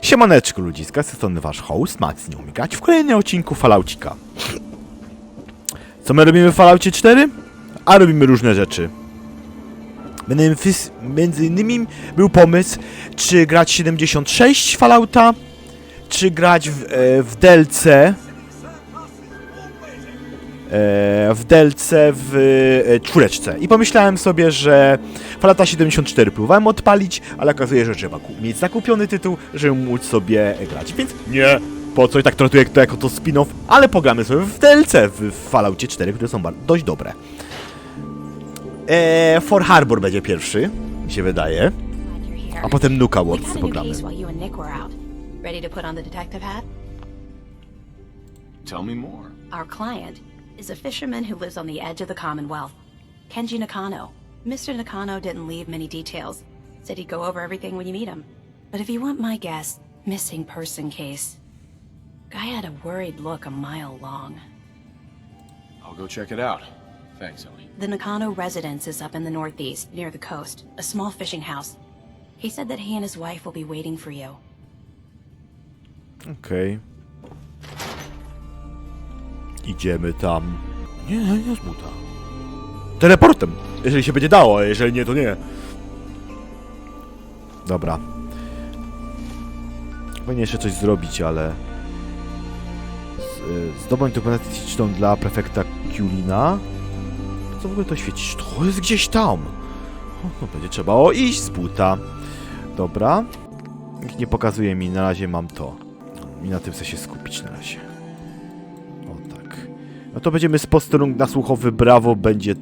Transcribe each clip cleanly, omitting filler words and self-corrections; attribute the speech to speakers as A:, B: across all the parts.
A: Siemaneczko ludziska, z tej strony wasz host Max nie umie grać w kolejnym odcinku Falloutika. Co my robimy w Falloutie 4? A robimy różne rzeczy. Między innymi był pomysł, czy grać 76 Fallouta, czy grać w DLC. W czwóreczce. I pomyślałem sobie, że Fallouta 74 próbowałem odpalić, ale okazuje się, że trzeba mieć zakupiony tytuł, żeby móc sobie grać. Więc nie, po co i tak traktuję to jako to spin-off, ale pogramy sobie w DLC w Falloutie 4, które są dość dobre. For Harbor będzie pierwszy, mi się wydaje. A potem Nuka World pogramy.
B: Tell me more.
C: Our client is a fisherman who lives on the edge of the Commonwealth. Kenji Nakano. Mr. Nakano didn't leave many details. Said he'd go over everything when you meet him. But if you want my guess, missing person case. Guy had a worried look a mile long.
B: I'll go check it out. Thanks, Ellie.
C: The Nakano residence is up in the northeast, near the coast. A small fishing house. He said that he and his wife will be waiting for you.
A: Okej. Idziemy tam. Nie z buta. Teleportem, jeżeli się będzie dało, a jeżeli nie, to nie. Dobra. Powinien jeszcze coś zrobić, ale... Zdobądź dokumentację techniczną dla prefekta Kulina. Co w ogóle to świecisz? To jest gdzieś tam. No będzie trzeba iść z buta. Dobra. Nikt nie pokazuje mi, na razie mam to. I na tym chcę się skupić na razie. O tak. No to będziemy z posterunku nasłuchowy, brawo, będzie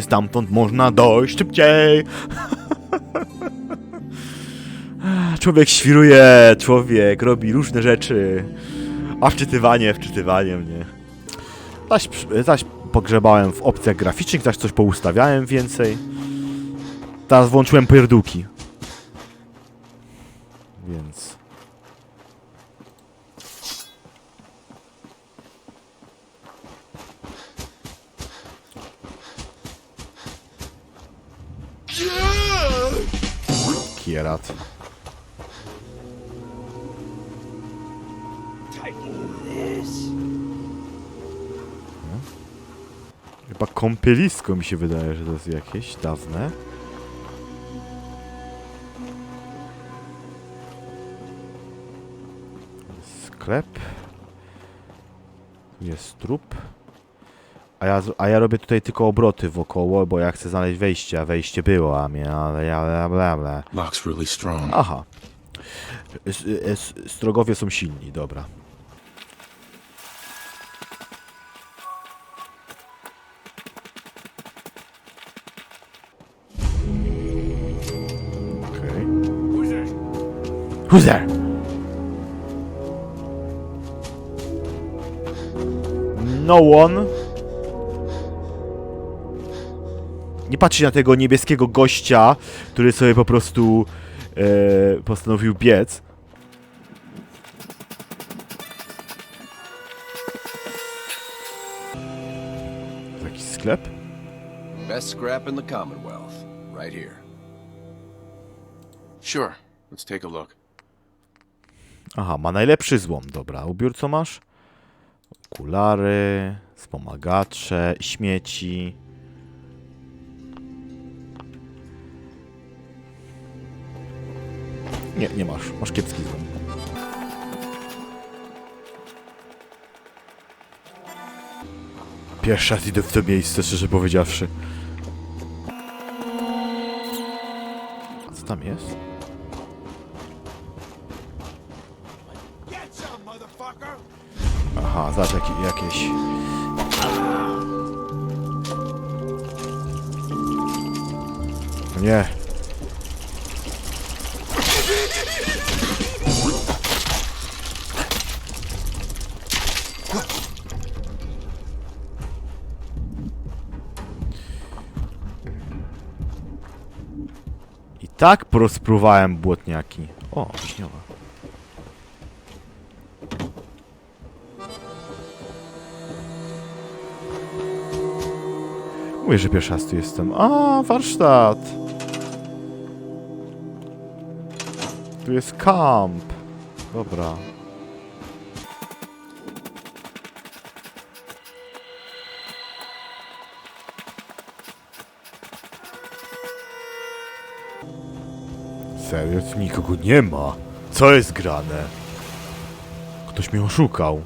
A: stamtąd można dojść szybciej. Człowiek świruje, człowiek robi różne rzeczy. A wczytywanie mnie. Zaś pogrzebałem w opcjach graficznych, zaś coś poustawiałem więcej. Teraz włączyłem pierdółki. Więc... Kierat. Chyba kąpielisko mi się wydaje, że to jest jakieś dawne. Sklep. Tu jest trup. A ja robię tutaj tylko obroty wokoło, bo ja chcę znaleźć wejście, a wejście było, a mnie bla.
B: Lock's really strong.
A: Aha. Strogowie są silni, dobra. Okej. Who's there? No one. Nie patrzcie na tego niebieskiego gościa, który sobie po prostu postanowił biec. Jakiś sklep?
D: Best scrap in the Commonwealth, right here.
B: Sure. Let's take a look.
A: Aha, ma najlepszy złom. Dobra, ubiór co masz? Okulary, wspomagacze, śmieci. Nie masz. Masz kiepski złom. Pierwszy raz idę w to miejsce, szczerze powiedziawszy. A co tam jest? Aha, zobacz jakieś... Nie. I tak rozpruwałem błotniaki. O, wiśniowa. Mówię, że pierwszy raz tu jestem. A, warsztat. Tu jest kamp. Dobra. Serio? Tu nikogo nie ma. Co jest grane? Ktoś mnie oszukał.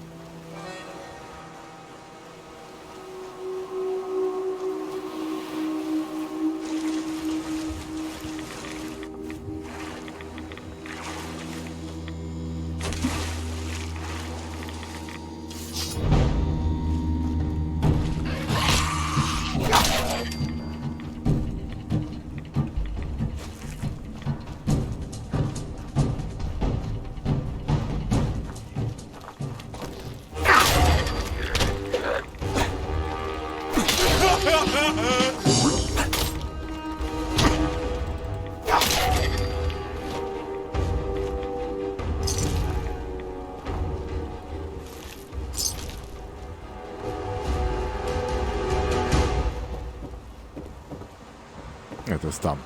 A: Nie, to jest tam.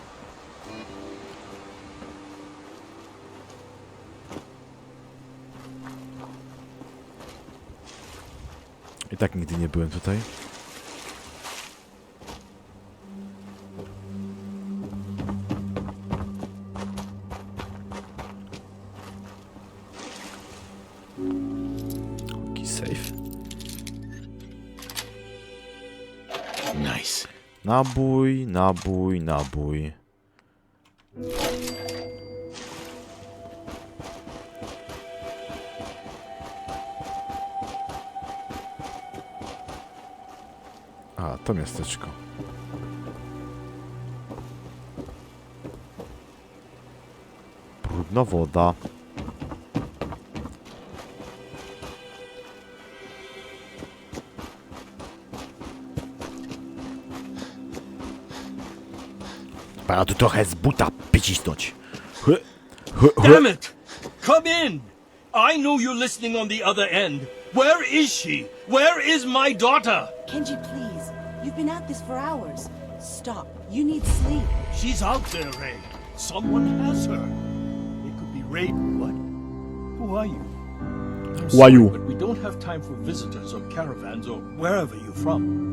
A: I tak nigdy nie byłem tutaj. Taki safe.
B: Nice.
A: Nabój, nabój, nabój. A, to miasteczko. Brudna woda. Pana tu trochę z buta wycisnąć.
E: Damn it! Come in! I know you're listening on the other end. Where is she? Where is my daughter?
F: Kenji, please. You've been at this for hours. Stop. You need sleep.
E: She's out there, Ray. Someone has her. It could be Ray. What? Who are you? I'm
A: Who are you?
E: But we don't have time for visitors or caravans or wherever you're from.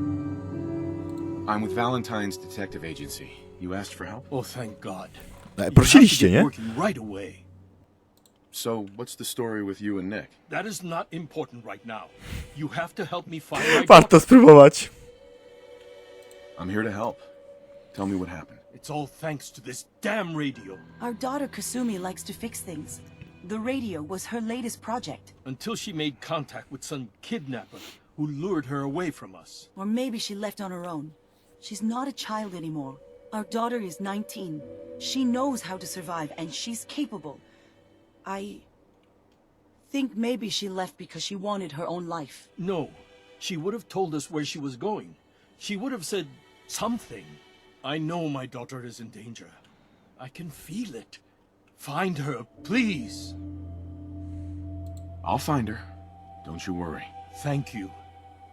B: I'm with Valentine's Detective Agency. You asked for help?
E: Oh, thank God.
A: Prosiliście, nie?
E: Working right away.
B: So, what's the story with you and Nick?
E: That is not important right now. You have to help me find my
A: Warto
E: daughter.
A: spróbować.
B: I'm here to help. Tell me what happened.
E: It's all thanks to this damn radio.
F: Our daughter Kasumi likes to fix things. The radio was her latest project.
E: Until she made contact with some kidnapper who lured her away from us.
F: Or maybe she left on her own. She's not a child anymore. Our daughter is 19. She knows how to survive, and she's capable. I think maybe she left because she wanted her own life.
E: No, she would have told us where she was going. She would have said something. I know my daughter is in danger. I can feel it. Find her, please.
B: I'll find her. Don't you worry.
E: Thank you.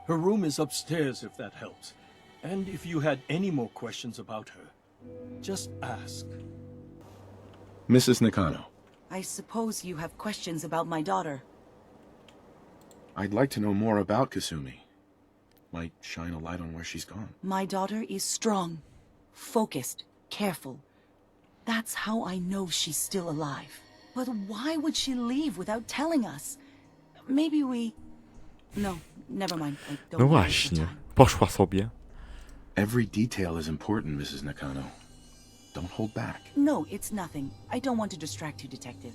E: Her room is upstairs if that helps. And if you had any more questions about her, just ask.
B: Mrs. Nakano,
F: I suppose you have questions about my daughter.
B: I'd like to know more about Kasumi. Might shine a light on where she's gone.
F: My daughter is strong, focused, careful. That's how I know she's still alive. But why would she leave without telling us? Maybe we... No, never mind. I don't
A: No
F: wanna waste
A: właśnie.
F: your time.
A: Poszła sobie.
B: Every detail is important, Mrs. Nakano. Don't hold back.
F: No, it's nothing. I don't want to distract you, Detective.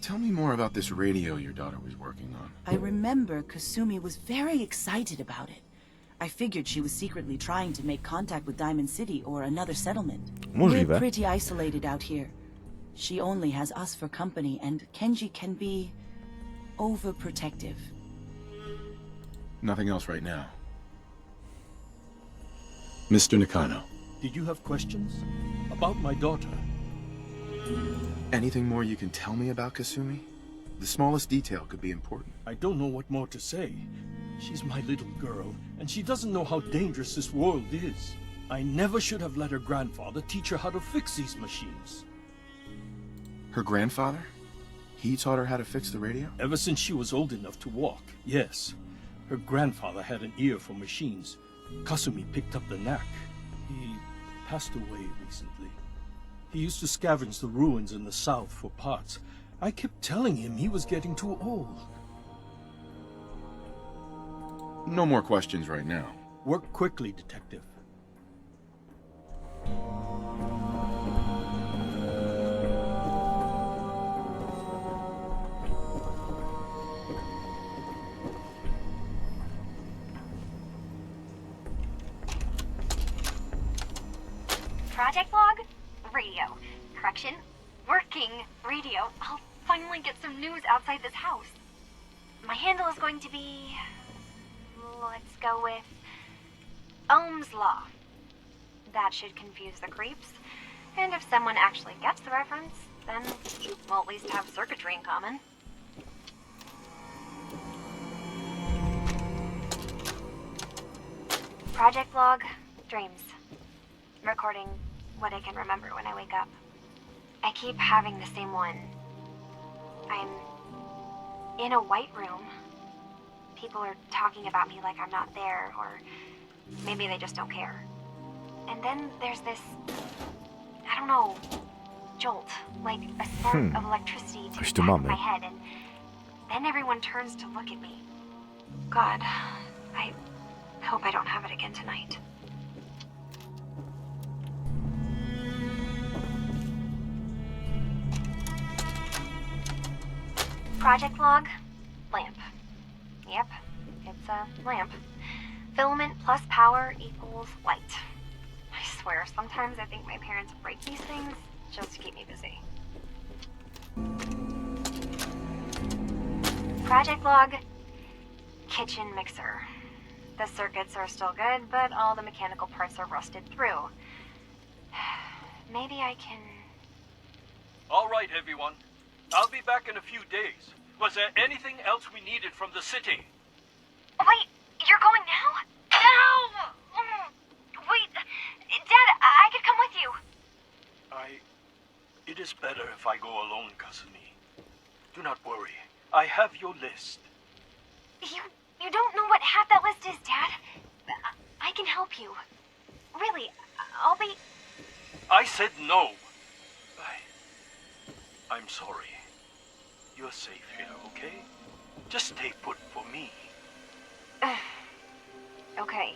B: Tell me more about this radio your daughter was working on.
F: I remember Kasumi was very excited about it. I figured she was secretly trying to make contact with Diamond City or another settlement.
A: Możliwe.
F: We're pretty isolated out here. She only has us for company, and Kenji can be overprotective.
B: Nothing else right now. Mr. Nakano,
E: Did you have questions? About my daughter?
B: anything more you can tell me about Kasumi? The smallest detail could be important.
E: I don't know what more to say. She's my little girl, and she doesn't know how dangerous this world is. I never should have let her grandfather teach her how to fix these machines.
B: Her grandfather? He taught her how to fix the radio?
E: Ever since she was old enough to walk, yes. Her grandfather had an ear for machines. Kasumi picked up the knack. He passed away recently. He used to scavenge the ruins in the south for parts. I kept telling him he was getting too old.
B: No more questions right now.
E: Work quickly, detective.
G: Project log? Radio. Correction. Working radio. I'll finally get some news outside this house. My handle is going to be... let's go with... Ohm's Law. That should confuse the creeps. And if someone actually gets the reference, then we'll at least have circuitry in common. Project log. Dreams. Recording what I can remember when I wake up. I keep having the same one. I'm in a white room. People are talking about me like I'm not there, or maybe they just don't care. And then there's this, I don't know, jolt, like a spark of electricity to the back of my head, and then everyone turns to look at me. God, I hope I don't have it again tonight. Project log, lamp. Yep, it's a lamp. Filament plus power equals light. I swear, sometimes I think my parents break these things just to keep me busy. Project log, kitchen mixer. The circuits are still good, but all the mechanical parts are rusted through. Maybe I can...
E: All right, everyone. I'll be back in a few days. Was there anything else we needed from the city?
G: Wait, you're going now? No! Wait, Dad, I could come with you.
E: It is better if I go alone, Kasumi. Do not worry. I have your list.
G: You don't know what half that list is, Dad. I can help you. Really, I'll be...
E: I said no. I'm sorry. You're safe here, okay? Just stay put for me.
G: Okay.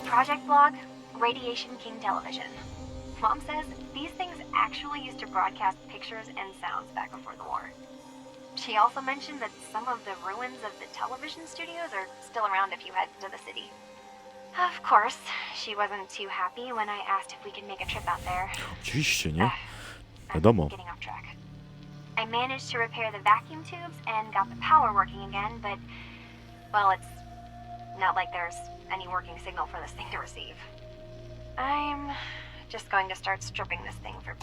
G: Project log, Radiation King Television. Mom says these things actually used to broadcast pictures and sounds back before the war. She also mentioned that some of the ruins of the television studios are still around if you head to the city. Of course, she wasn't too happy when I asked if we could make a trip out there.
A: Oczywiście, nie?
G: I'm
A: Wiadomo.
G: getting off track. I managed to repair the vacuum tubes and got the power working again, but, well, it's not like there's any working signal for this thing to receive. I'm just going to start stripping this thing for...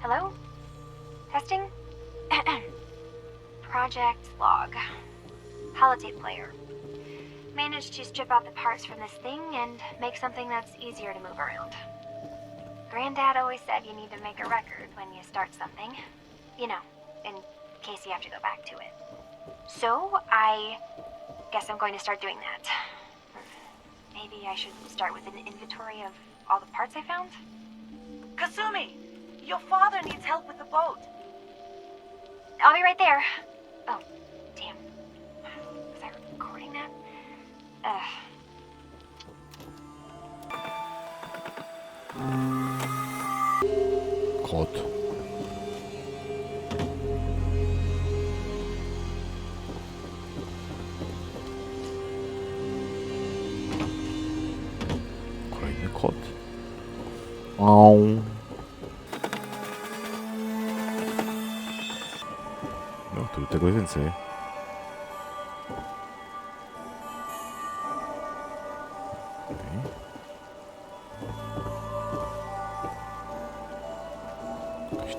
G: Hello? Testing? Project log. Holotape player. Managed to strip out the parts from this thing and make something that's easier to move around. Granddad always said you need to make a record when you start something. You know, in case you have to go back to it. So, I guess I'm going to start doing that. Maybe I should start with an inventory of all the parts I found?
F: Kasumi, your father needs help with the boat.
G: I'll be right there. Oh, damn. Was I recording that?
A: Kot. Kolejny kot. Au. No, tu tego więcej.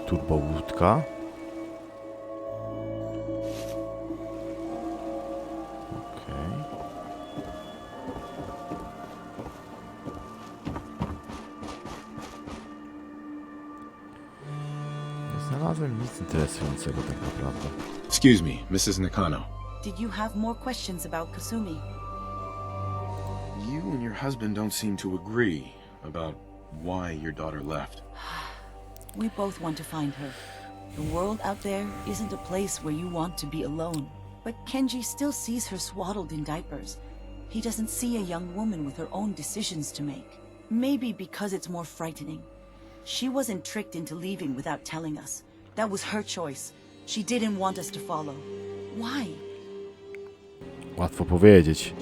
A: Turbowódka. znalazłem nic interesującego tak naprawdę.
B: Excuse me, Mrs. Nakano.
F: Did you have more questions about Kasumi?
B: You and your husband don't seem to agree about why your daughter left.
F: We both want to find her. The world out there isn't a place where you want to be alone. But Kenji still sees her swaddled in diapers. He doesn't see a young woman with her own decisions to make. Maybe because it's more frightening. She wasn't tricked into leaving without telling us. That was her choice. She didn't want us to follow. Why?
A: Łatwo powiedzieć.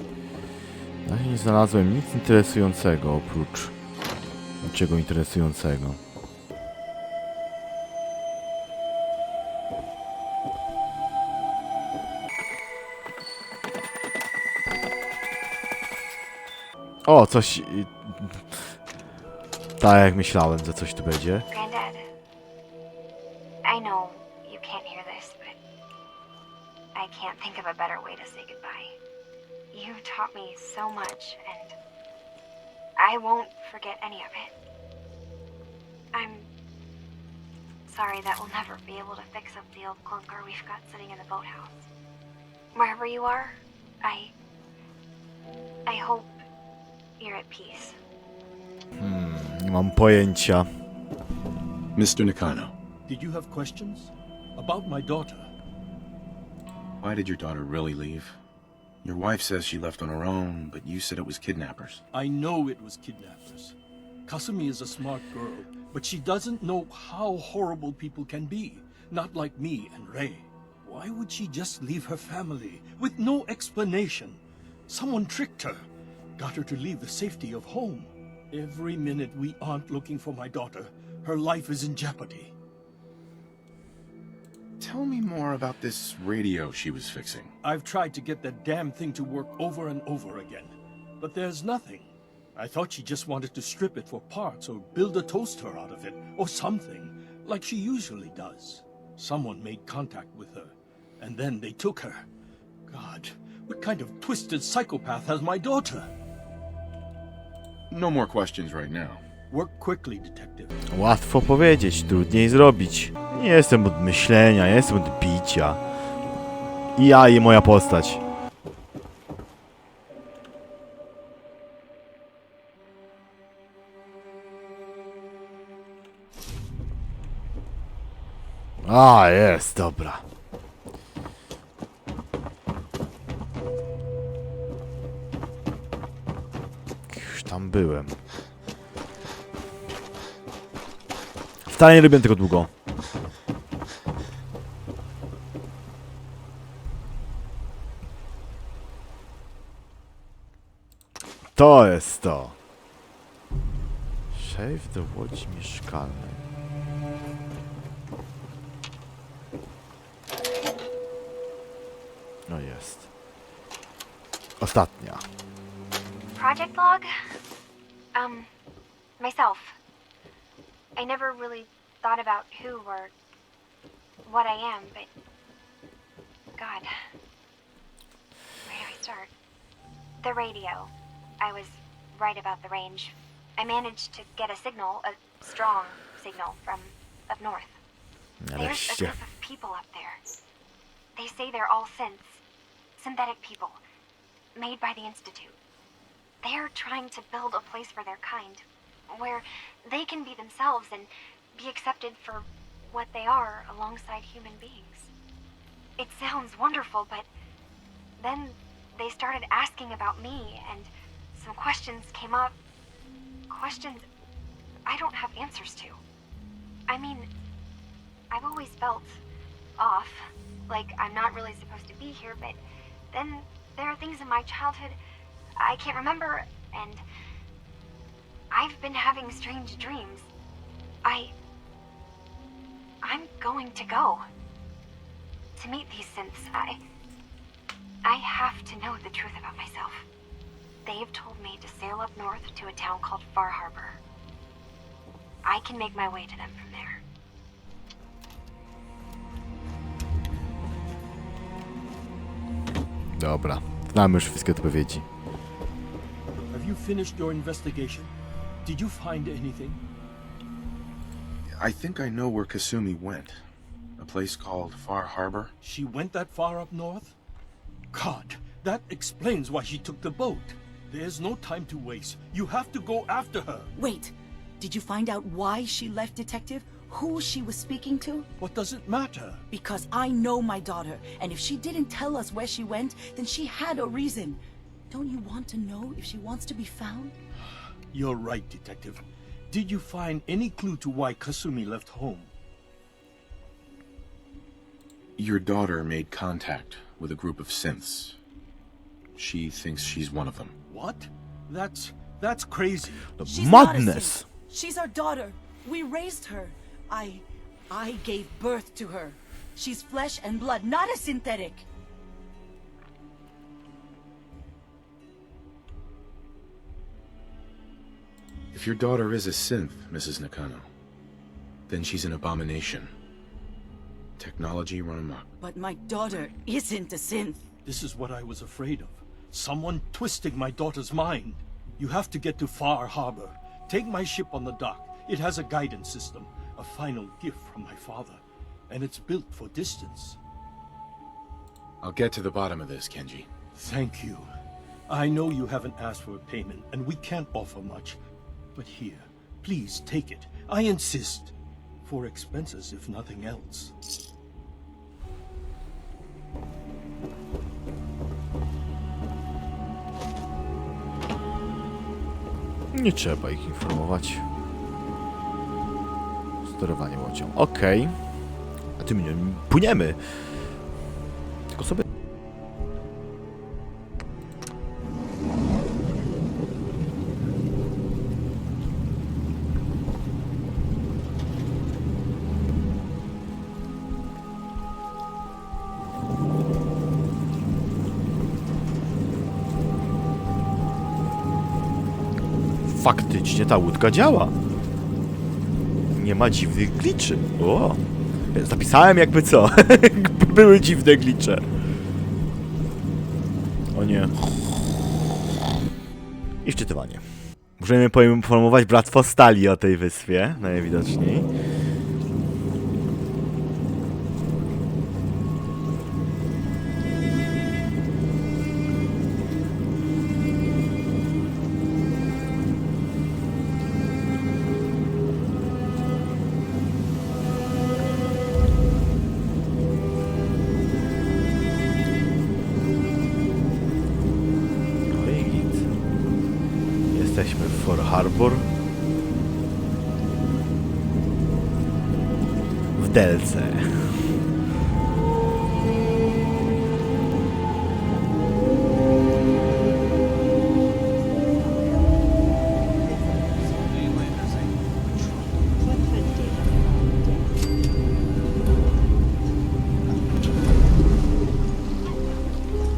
A: Na razie nie znalazłem nic interesującego oprócz niczego interesującego. O, coś... Tak jak myślałem, że coś tu będzie.
G: Granddad, I know you can't hear this, but I can't think of a better way to say goodbye. You taught me so much, and I won't forget any of it. I'm sorry that we'll never be able to fix up the old clunker we've got sitting in the boathouse. Wherever you are, I hope you're at peace.
A: Nie mam pojęcia.
B: Mr. Nakano,
E: Did you have questions? About my daughter?
B: why did your daughter really leave? Your wife says she left on her own, but you said it was kidnappers.
E: I know it was kidnappers. Kasumi is a smart girl, but she doesn't know how horrible people can be. Not like me and Ray. Why would she just leave her family with no explanation? Someone tricked her. Got her to leave the safety of home. Every minute we aren't looking for my daughter, her life is in jeopardy.
B: Tell me more about this radio she was fixing.
E: I've tried to get that damn thing to work over and over again, but there's nothing. I thought she just wanted to strip it for parts or build a toaster out of it, or something, like she usually does. Someone made contact with her, and then they took her. God, what kind of twisted psychopath has my daughter?
B: No more questions right now.
E: Work quickly, detective.
A: Łatwo powiedzieć, trudniej zrobić. Nie jestem od myślenia, ja jestem od bicia. I ja i moja postać. A, jest, dobra. Już tam byłem. Wcale nie robię tego długo. To jest to. Szef do łodzi mieszkalnej. No jest. Ostatnia.
G: Project log? Myself. I never really thought about who or what I am, but God, where do I start? The radio. I was right about the range. I managed to get a signal, a strong signal from up north. There's a
A: Nareszcie.
G: group of people up there. They say they're all synthetic people, made by the Institute. They're trying to build a place for their kind, where they can be themselves and be accepted for what they are alongside human beings. It sounds wonderful, but then they started asking about me, and some questions came up. Questions I don't have answers to. I mean, I've always felt off, like I'm not really supposed to be here, but then there are things in my childhood I can't remember, and I've been having strange dreams. I'm going to go to meet these synths. I have to know the truth about myself. They've told me to sail up north to a town called Far Harbor. I can make my way to them from there.
A: Dobra. Znamy już wszystkie odpowiedzi.
E: Have you finished your investigation? Did you find anything?
B: I think I know where Kasumi went. place called Far Harbor?
E: She went that far up north? God, that explains why she took the boat. There's no time to waste. You have to go after her.
F: Wait, did you find out why she left, Detective? Who she was speaking to?
E: What does it matter?
F: Because I know my daughter, and if she didn't tell us where she went, then she had a reason. Don't you want to know if she wants to be found?
E: You're right, Detective. Did you find any clue to why Kasumi left home?
B: Your daughter made contact with a group of synths. She thinks she's one of them.
E: What? That's crazy.
F: She's not a
A: Madness.
F: synth. She's our daughter. We raised her. I gave birth to her. She's flesh and blood, not a synthetic.
B: If your daughter is a synth, Mrs. Nakano, then she's an abomination. Technology run amok.
F: But my daughter isn't a synth.
E: This is what I was afraid of. Someone twisting my daughter's mind. You have to get to Far Harbor. Take my ship on the dock. It has a guidance system, a final gift from my father, and it's built for distance.
B: I'll get to the bottom of this, Kenji.
E: Thank you. I know you haven't asked for a payment, and we can't offer much. But here, please take it. I insist. For expenses, if nothing else.
A: Nie trzeba ich informować. Sterowanie łodzią. Okej. A tym nie płyniemy. Tylko sobie... Faktycznie ta łódka działa. Nie ma dziwnych gliczy. O! Zapisałem jakby co. Jakby były dziwne glicze. O nie. I wczytywanie. Możemy poinformować Bractwo Stali o tej wyspie, najwidoczniej. Jesteśmy w Far Harbor. W Delce.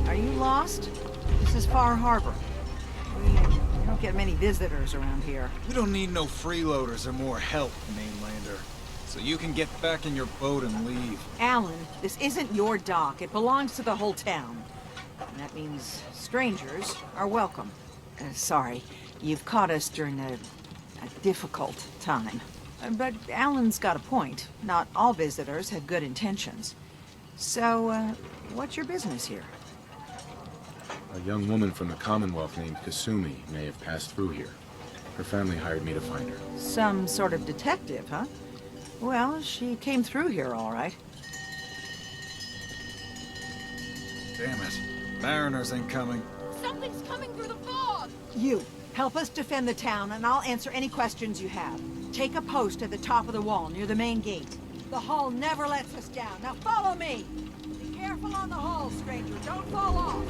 H: Are you lost? This is Far Harbor. We don't get many visitors around here.
I: We don't need no freeloaders or more help, mainlander. So you can get back in your boat and leave.
H: Alan, this isn't your dock. It belongs to the whole town. And that means strangers are welcome. Sorry, you've caught us during a difficult time. But Alan's got a point. Not all visitors have good intentions. So, what's your business here?
B: A young woman from the Commonwealth named Kasumi may have passed through here. Her family hired me to find her.
H: Some sort of detective, huh? Well, she came through here all right.
I: Damn it. Mariners ain't coming.
J: Something's coming through the fog!
H: You, help us defend the town, and I'll answer any questions you have. Take a post at the top of the wall, near the main gate. The hull never lets us down. Now follow me! Be careful on the hull, stranger. Don't fall off.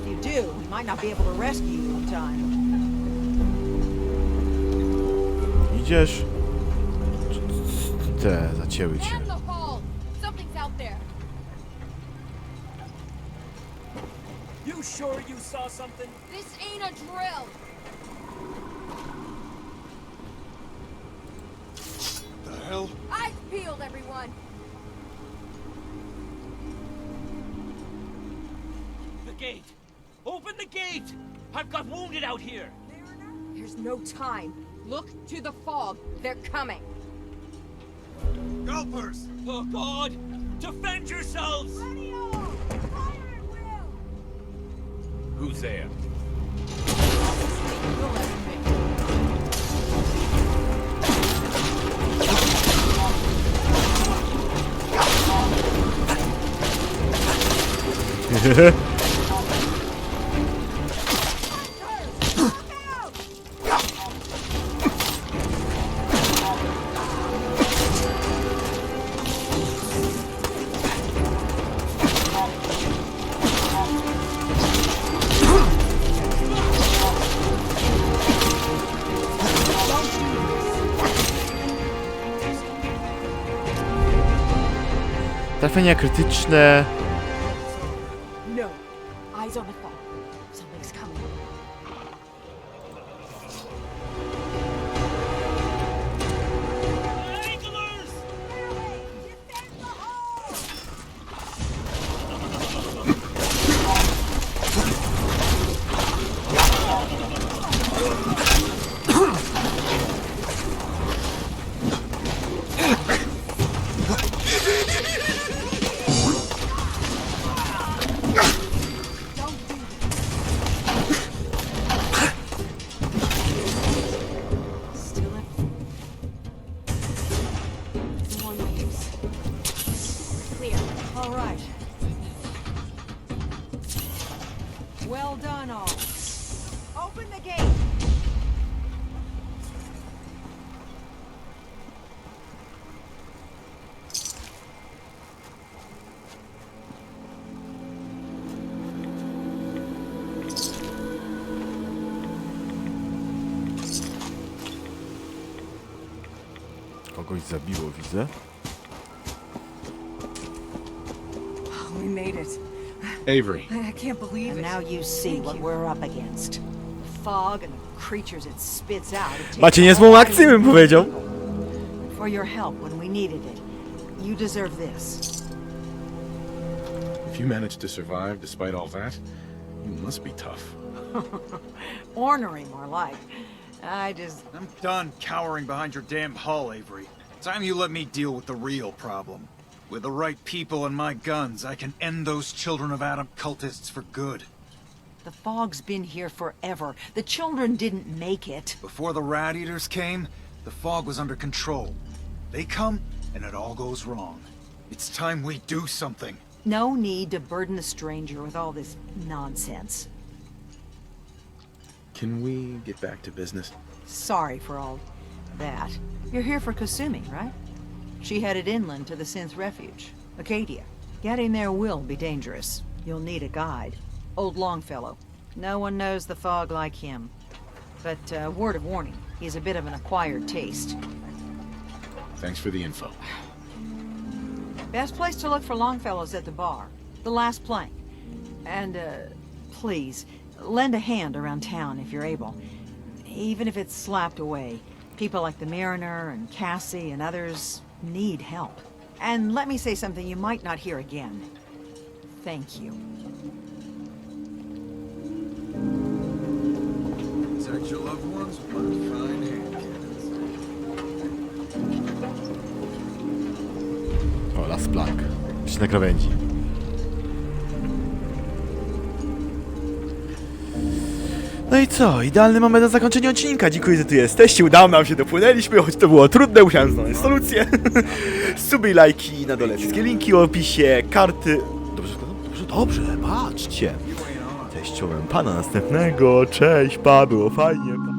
H: If you do, we might not be able to rescue you in time.
A: Idziesz? Te zacięły cię.
J: Man the hull! Something's out there.
K: You sure you saw something?
J: This ain't a drill!
I: The hell?
J: Eyes peeled, everyone!
K: The gate! Open the gate! I've got wounded out here!
J: There's no time. Look to the fog. They're coming.
I: Gulpers!
K: Oh, God! Defend yourselves!
D: Who's there?
A: Trafienia krytyczne.
J: No. Eyes on the phone. Something's coming.
K: Anglers!
J: Still it. More waves. Clear.
H: All right. Well done, all. Open the gate.
A: Kogoś zabiło, widzę.
H: We made it.
B: Avery.
H: I can't believe it. And now you see what we're up against. The fog and the creatures it spits out. It takes
A: Macie niezłą akcję, bym powiedział.
H: For your help when we needed it. You deserve this.
B: If you managed to survive despite all that, you must be tough.
H: Ornery, more like.
I: I'm done cowering behind your damn hull, Avery. Time you let me deal with the real problem. With the right people and my guns, I can end those Children of Adam cultists for good.
H: The fog's been here forever. The children didn't make it.
I: Before the Rat Eaters came, the fog was under control. They come, and it all goes wrong. It's time we do something.
H: No need to burden the stranger with all this nonsense.
B: Can we get back to business?
H: Sorry for all that. You're here for Kasumi, right? She headed inland to the Synth Refuge, Acadia. Getting there will be dangerous. You'll need a guide. Old Longfellow. No one knows the fog like him. But word of warning, he's a bit of an acquired taste.
B: Thanks for the info.
H: Best place to look for Longfellow's at the bar. The last plank. And, please, lend a hand around town if you're able. Even if it's slapped away. People like the Mariner and Cassie and others need help. And let me say something you might not hear again. Thank you.
I: Protect your loved ones with my fine hand cannons.
A: O, las plank. Czy na krawędzi. No i co? Idealny moment na zakończenie odcinka. Dziękuję, że tu jesteście. Udało nam się, dopłynęliśmy, choć to było trudne, musiałem znaleźć solucję. Suby i lajki na dole. Wszystkie linki w opisie, karty... Dobrze, patrzcie. Cześć, czołem pana następnego. Cześć, pa, było fajnie. Pa.